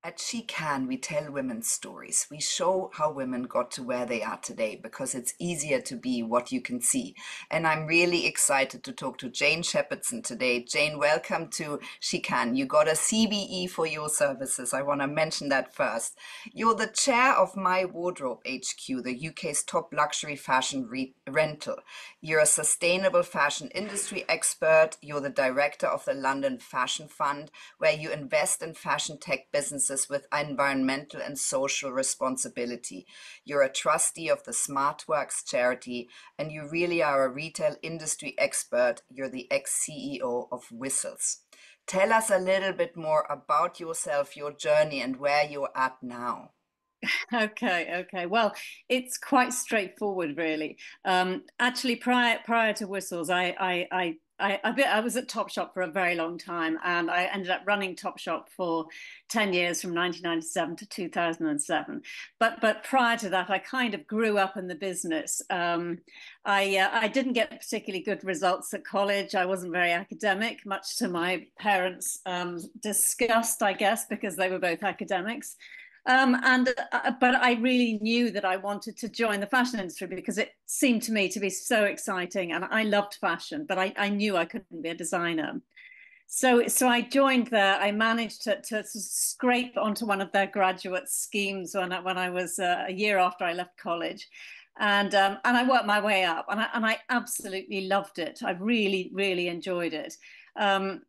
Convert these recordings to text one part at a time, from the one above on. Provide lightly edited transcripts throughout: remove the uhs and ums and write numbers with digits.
At She Can, we tell women's stories. We show how women got to where they are today because it's easier to be what you can see. And I'm really excited to talk to Jane Shepherdson today. Jane, welcome to She Can. You got a CBE for your services. I want to mention that first. You're the chair of My Wardrobe HQ, the UK's top luxury fashion rental. You're a sustainable fashion industry expert. You're the director of the London Fashion Fund, where you invest in fashion tech businesses with environmental and social responsibility. You're a trustee of the SmartWorks charity, and you really are a retail industry expert. You're the ex-CEO of Whistles. Tell us a little bit more about yourself, your journey, and where you're at now. Okay. Well, it's quite straightforward, really. Actually, prior to Whistles, I was at Topshop for a very long time, and I ended up running Topshop for 10 years from 1997 to 2007. But prior to that, I kind of grew up in the business. I didn't get particularly good results at college. I wasn't very academic, much to my parents' disgust, I guess, because they were both academics. But I really knew that I wanted to join the fashion industry because it seemed to me to be so exciting, and I loved fashion, but I knew I couldn't be a designer. So I joined there. I managed to scrape onto one of their graduate schemes when I was a year after I left college, and I worked my way up, and I absolutely loved it. I really enjoyed it. Um,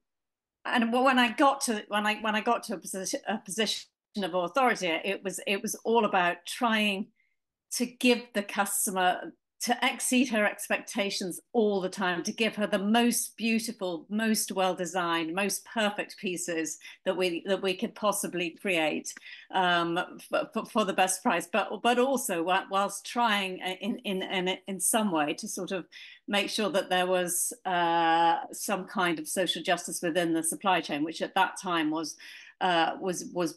and when I got to when I got to a position of authority, it was all about trying to give the customer, to exceed her expectations all the time, to give her the most beautiful, most well designed, most perfect pieces that we could possibly create, for the best price, but also whilst trying in some way to sort of make sure that there was some kind of social justice within the supply chain, which at that time was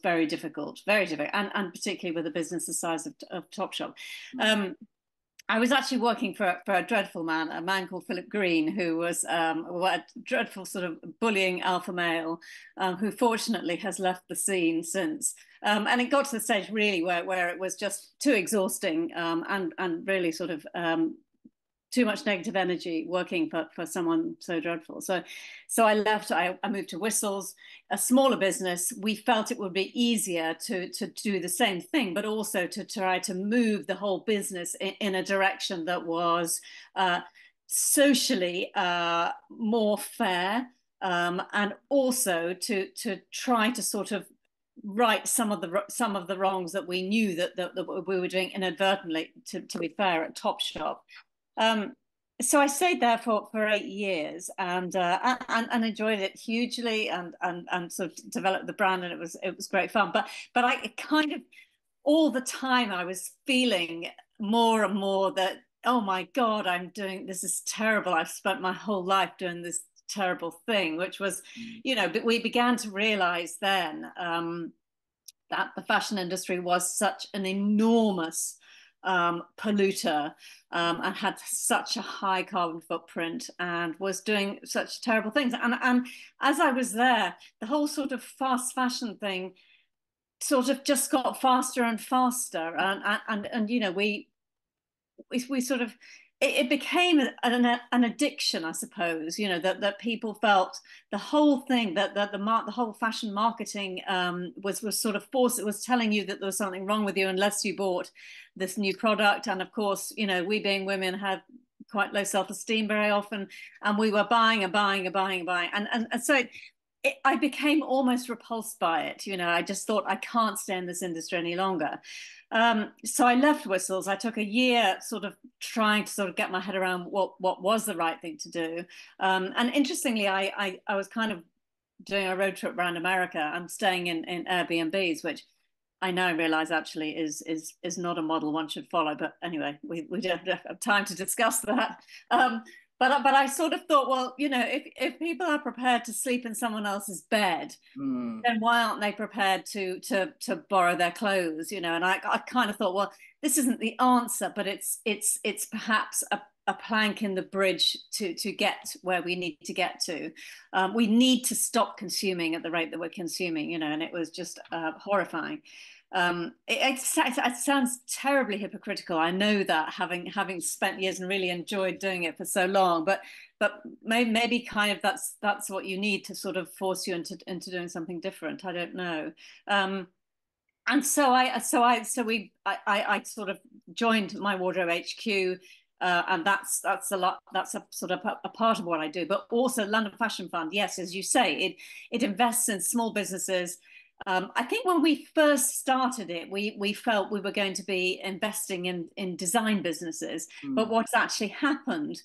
very difficult, and particularly with a business the size of Topshop. I was actually working for a dreadful man, a man called Philip Green, who was a dreadful sort of bullying alpha male, who fortunately has left the scene since. And it got to the stage really where it was just too exhausting, and really sort of too much negative energy working for someone so dreadful. So I left. I moved to Whistles, a smaller business. We felt it would be easier to do the same thing, but also to try to move the whole business in a direction that was socially more fair, and also to try to sort of right some of the wrongs that we knew that we were doing inadvertently, to be fair, at Topshop. Um, so I stayed there for 8 years, and enjoyed it hugely, and sort of developed the brand, and it was great fun. But I kind of, all the time I was feeling more and more that, oh my God, I'm doing this is terrible. I've spent my whole life doing this terrible thing, which was, but we began to realize then, that the fashion industry was such an enormous polluter, and had such a high carbon footprint, and was doing such terrible things. And as I was there, the whole sort of fast fashion thing sort of just got faster and faster, and we sort of, it became an addiction, I suppose, that people felt the whole thing, the whole fashion marketing was sort of forced. It was telling you that there was something wrong with you unless you bought this new product. And of course, we being women have quite low self-esteem very often, and we were buying and buying and buying and buying. And so I became almost repulsed by it. I just thought, I can't stay in this industry any longer. So I left Whistles. I took a year sort of trying to sort of get my head around what was the right thing to do. And interestingly, I was kind of doing a road trip around America. I'm staying in Airbnbs, which I now realize actually is not a model one should follow. But anyway, we don't have time to discuss that. But I sort of thought, well, if people are prepared to sleep in someone else's bed, Mm. then why aren't they prepared to borrow their clothes? And I kind of thought, well, this isn't the answer, but it's perhaps a plank in the bridge to get where we need to get to. We need to stop consuming at the rate that we're consuming, and it was just horrifying. It sounds terribly hypocritical. I know that, having spent years and really enjoyed doing it for so long, but maybe kind of that's what you need to sort of force you into doing something different. I don't know. And I sort of joined My Wardrobe HQ, and that's a lot. That's a sort of a part of what I do. But also London Fashion Fund. Yes, as you say, it invests in small businesses. I think when we first started it, we felt we were going to be investing in design businesses. But Mm. what's actually happened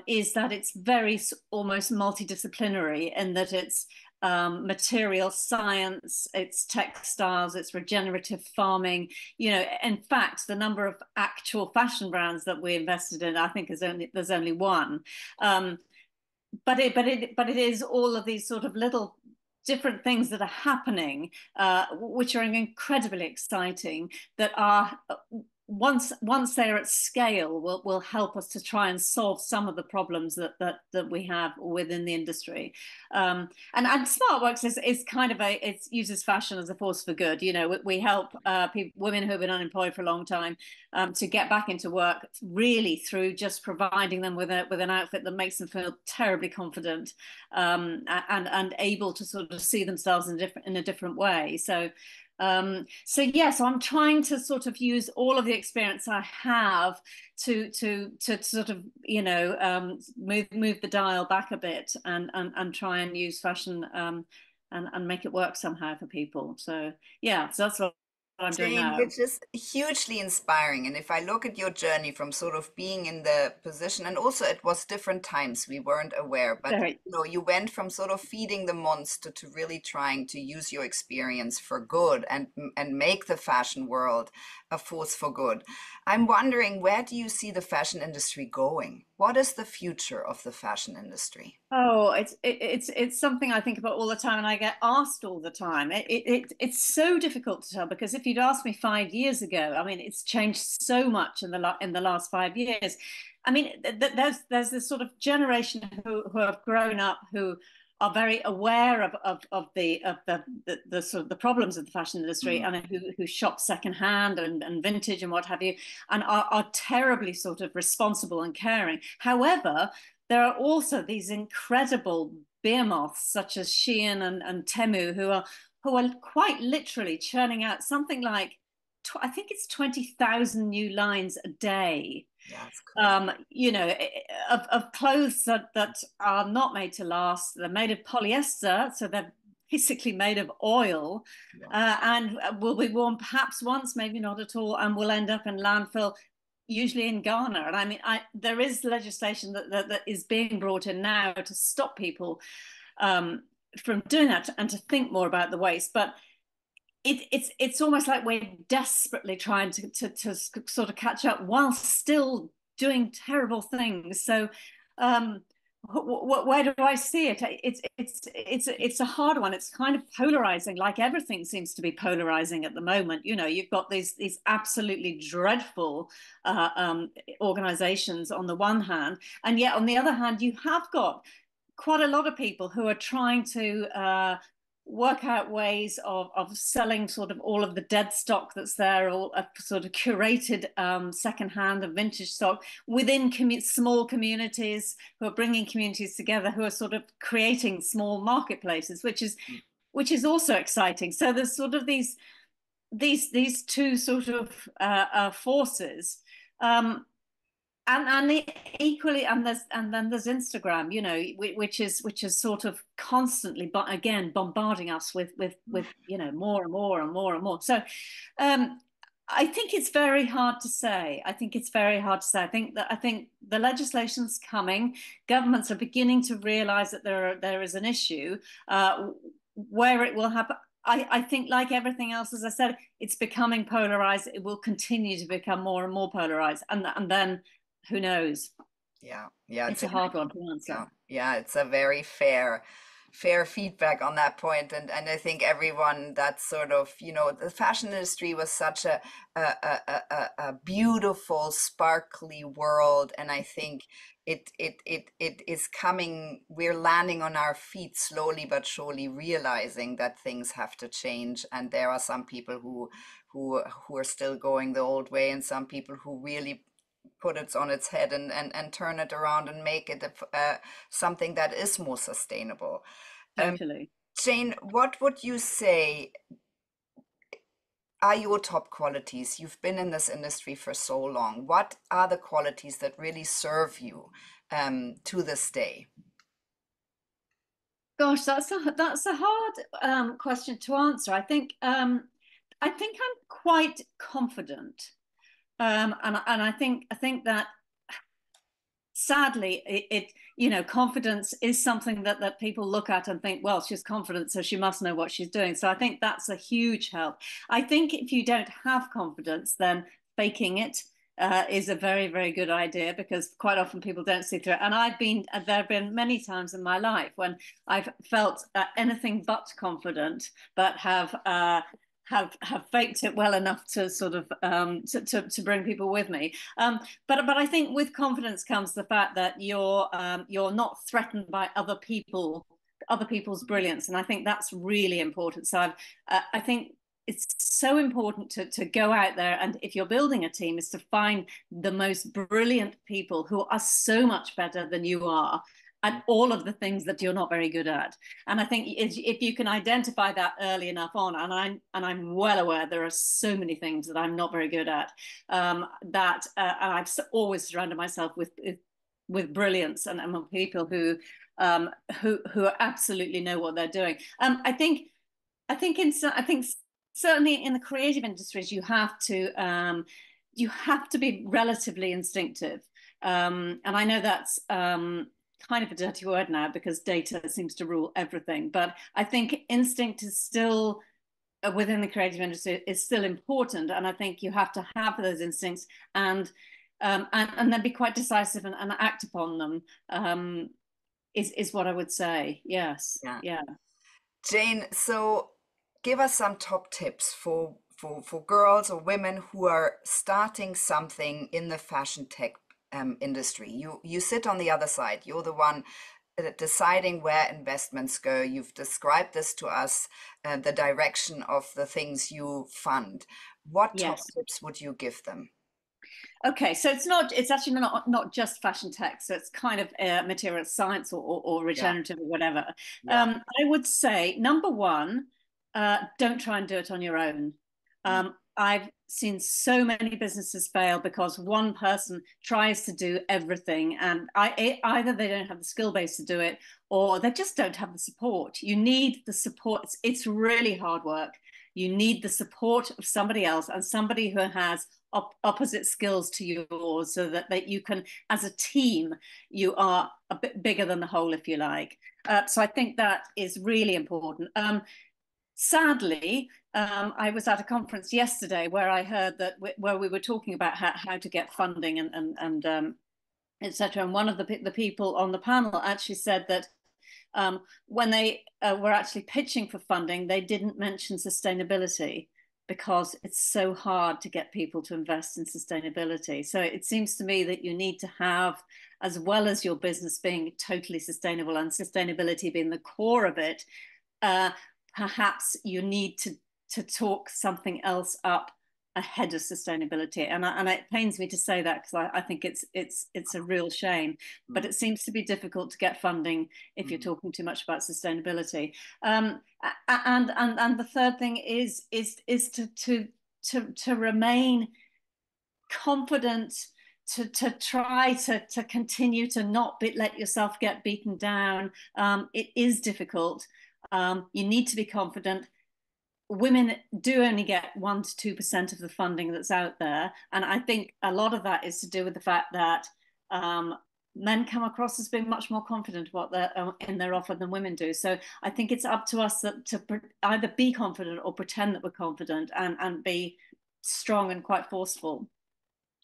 is that it's very almost multidisciplinary, in that it's material science, it's textiles, it's regenerative farming. In fact, the number of actual fashion brands that we invested in, I think, there's only one. But it is all of these sort of little different things that are happening, which are incredibly exciting, that are once they're at scale, will help us to try and solve some of the problems that we have within the industry. And SmartWorks is kind of it uses fashion as a force for good. We help women who have been unemployed for a long time to get back into work, really through just providing them with an outfit that makes them feel terribly confident, and able to sort of see themselves in a different way. So I'm trying to sort of use all of the experience I have to sort of move the dial back a bit, and try and use fashion, and make it work somehow for people. So that's what I'm doing Jane, now. which is hugely inspiring. And if I look at your journey from sort of being in the position, and also it was different times, we weren't aware, but Very. you went from sort of feeding the monster to really trying to use your experience for good, and make the fashion world a force for good. I'm wondering, where do you see the fashion industry going? What is the future of the fashion industry? Oh, it's something I think about all the time, and I get asked all the time. It's so difficult to tell, because if you'd asked me 5 years ago, I mean, it's changed so much in the last 5 years. I mean, there's this sort of generation who have grown up, who are very aware of the sort of the problems of the fashion industry, Mm. and who shop secondhand and vintage and what have you, and are terribly sort of responsible and caring. However, there are also these incredible behemoths such as Shein and Temu, who are quite literally churning out something like, I think it's 20,000 new lines a day. Yeah, it's crazy. Of clothes that are not made to last. They're made of polyester, so they're basically made of oil, Yeah. and will be worn perhaps once, maybe not at all, and will end up in landfill, usually in Ghana. And I mean, there is legislation that is being brought in now to stop people from doing that, and to think more about the waste. But it's almost like we're desperately trying to sort of catch up while still doing terrible things. So where do I see it? It's a hard one. It's kind of polarizing, like everything seems to be polarizing at the moment. You've got these absolutely dreadful organizations on the one hand, and yet on the other hand, you have got quite a lot of people who are trying to work out ways of selling sort of all of the dead stock that's there, all a sort of curated secondhand and vintage stock within small communities, who are bringing communities together, who are sort of creating small marketplaces, which is also exciting. So there's sort of these two sort of forces. And equally, and then there's Instagram, which is sort of constantly, but again, bombarding us with more and more and more and more. So I think it's very hard to say. I think the legislation's coming. Governments are beginning to realize that there is an issue. Where it will happen, I think, like everything else, as I said, it's becoming polarized. It will continue to become more and more polarized, and then who knows? Yeah, yeah, It's a hard one to answer. yeah, it's a very fair fair feedback on that point, and I think everyone that's sort of, the fashion industry was such a beautiful, sparkly world, and I think it is coming. We're landing on our feet slowly but surely, realizing that things have to change, and there are some people who are still going the old way, and some people who really put it on its head and turn it around and make it something that is more sustainable. Um, Totally. Jane, what would you say are your top qualities? You've been in this industry for so long. What are the qualities that really serve you to this day? Gosh, that's a hard question to answer. I think I'm quite confident, and I think that sadly confidence is something that people look at and think, well, she's confident, so she must know what she's doing. So I think that's a huge help. I think if you don't have confidence, then faking it is a very, very good idea, because quite often people don't see through it. And there have been many times in my life when I've felt anything but confident, but have faked it well enough to sort of to bring people with me. But I think with confidence comes the fact that you're not threatened by other people's brilliance, and I think that's really important. So I think it's so important to go out there, and if you're building a team, is to find the most brilliant people who are so much better than you are at all of the things that you're not very good at. And I think if you can identify that early enough on, and I'm well aware there are so many things that I'm not very good at, and I've always surrounded myself with brilliance and people who absolutely know what they're doing. I think certainly in the creative industries you have to be relatively instinctive. And I know that's kind of a dirty word now, because data seems to rule everything. But I think instinct is still, within the creative industry, is still important. And I think you have to have those instincts, and then be quite decisive and act upon them. Is what I would say. Yes. Yeah. Yeah. Jane, so give us some top tips for girls or women who are starting something in the fashion tech industry. You sit on the other side. You're the one deciding where investments go. You've described this to us, the direction of the things you fund. What top Yes. tips would you give them? Okay, so it's actually not just fashion tech, so it's kind of material science or Yeah, regenerative or whatever. yeah, I would say number one, don't try and do it on your own. mm, I've seen so many businesses fail because one person tries to do everything, and either they don't have the skill base to do it, or they just don't have the support. You need the support. It's really hard work. You need the support of somebody else, and somebody who has opposite skills to yours, so that you can, as a team, you are a bit bigger than the whole, if you like. So I think that is really important. Sadly, I was at a conference yesterday where I heard where we were talking about how to get funding and etc. And one of the people on the panel actually said that when they were actually pitching for funding, they didn't mention sustainability, because it's so hard to get people to invest in sustainability. So it seems to me that you need to have, as well as your business being totally sustainable and sustainability being the core of it, uh, perhaps you need to talk something else up ahead of sustainability. And it pains me to say that, because I think it's a real shame. But mm, it seems to be difficult to get funding if you're mm, talking too much about sustainability. And the third thing is to remain confident, to try to continue to not let yourself get beaten down. It is difficult. You need to be confident. Women do only get 1 to 2% of the funding that's out there, and I think a lot of that is to do with the fact that men come across as being much more confident what they're in their offer than women do. So I think it's up to us to either be confident or pretend that we're confident, and be strong and quite forceful.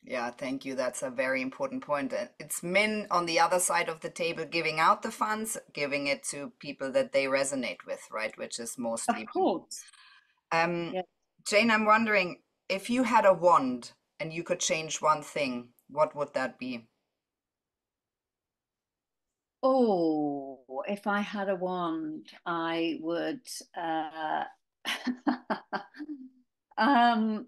Yeah, thank you. That's a very important point. It's men on the other side of the table giving out the funds, giving it to people that they resonate with, right? Which is Of mostly men. course. Um, Yeah. Jane, I'm wondering if you had a wand and you could change one thing, what would that be? Oh, if I had a wand, I would um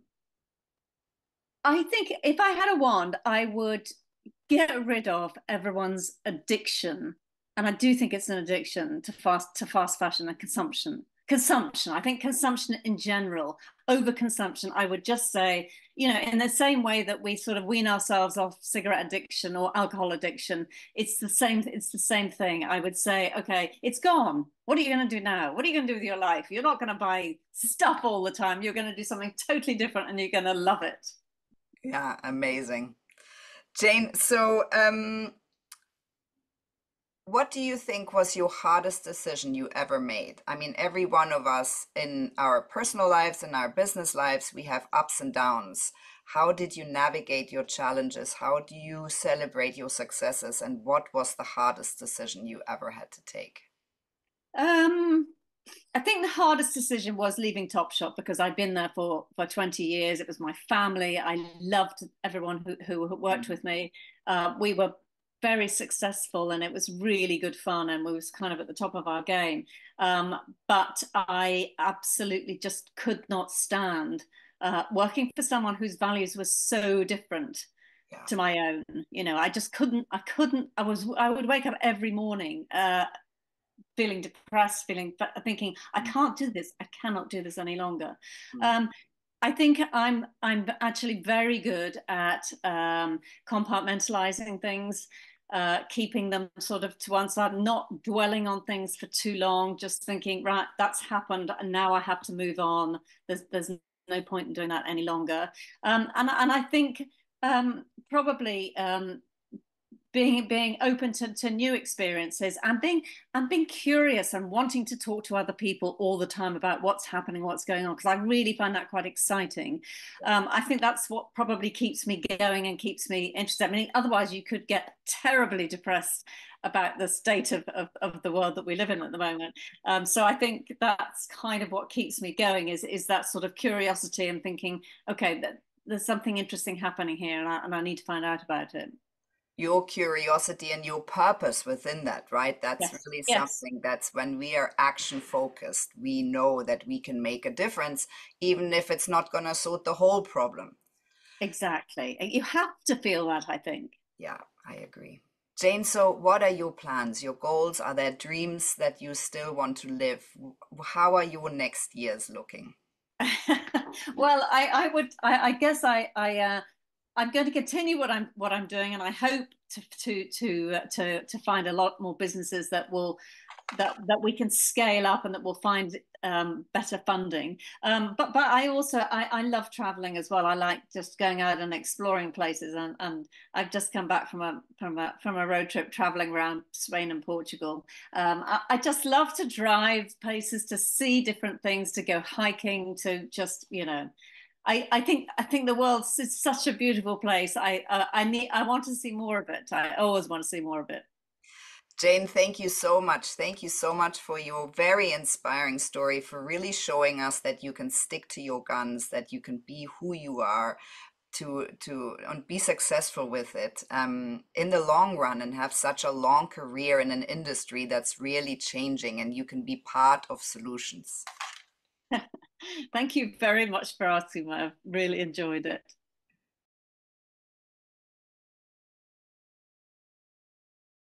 I think if I had a wand, I would get rid of everyone's addiction. And I do think it's an addiction to fast fashion and consumption. Consumption. I think consumption in general, overconsumption, I would just say, in the same way that we sort of wean ourselves off cigarette addiction or alcohol addiction, it's the same thing. I would say, okay, it's gone. What are you going to do now? What are you going to do with your life? You're not going to buy stuff all the time. You're going to do something totally different and you're going to love it. Yeah, amazing. Jane, so what do you think was your hardest decision you ever made? I mean, every one of us in our personal lives and our business lives, we have ups and downs. How did you navigate your challenges? How do you celebrate your successes? And what was the hardest decision you ever had to take? Um, I think the hardest decision was leaving Topshop because I'd been there for 20 years. It was my family. I loved everyone who worked Mm. with me. We were very successful and it was really good fun and we was kind of at the top of our game. But I absolutely just could not stand working for someone whose values were so different Yeah. to my own. I just couldn't, I would wake up every morning feeling depressed, thinking, I Mm. can't do this. I cannot do this any longer. Mm. Um, I think I'm actually very good at compartmentalizing things, keeping them sort of to one side, not dwelling on things for too long, just thinking, right, that's happened, and now I have to move on. There's no point in doing that any longer. And I think probably being open to new experiences and being curious and wanting to talk to other people all the time about what's happening, what's going on, because I really find that quite exciting. I think that's what probably keeps me going and keeps me interested. I mean, otherwise you could get terribly depressed about the state of the world that we live in at the moment. So I think that's kind of what keeps me going is that sort of curiosity and thinking, okay, there's something interesting happening here and I need to find out about it. Your curiosity and your purpose within that, right? That's Yes, really yes, something that's when we are action focused, we know that we can make a difference, even if it's not going to sort the whole problem. exactly. You have to feel that, I think. Yeah, I agree. Jane, so what are your plans, your goals? Are there dreams that you still want to live? How are your next years looking? Well, I guess I'm going to continue what I'm doing, and I hope to find a lot more businesses that we can scale up and that will find better funding. But I love traveling as well. I like just going out and exploring places, and I've just come back from a road trip traveling around Spain and Portugal. I just love to drive places to see different things, to go hiking, to just I think the world is such a beautiful place. I want to see more of it. I always want to see more of it. Jane, thank you so much. Thank you so much for your very inspiring story, for really showing us that you can stick to your guns, that you can be who you are, to and be successful with it in the long run and have such a long career in an industry that's really changing, and you can be part of solutions. Thank you very much for asking. I've really enjoyed it.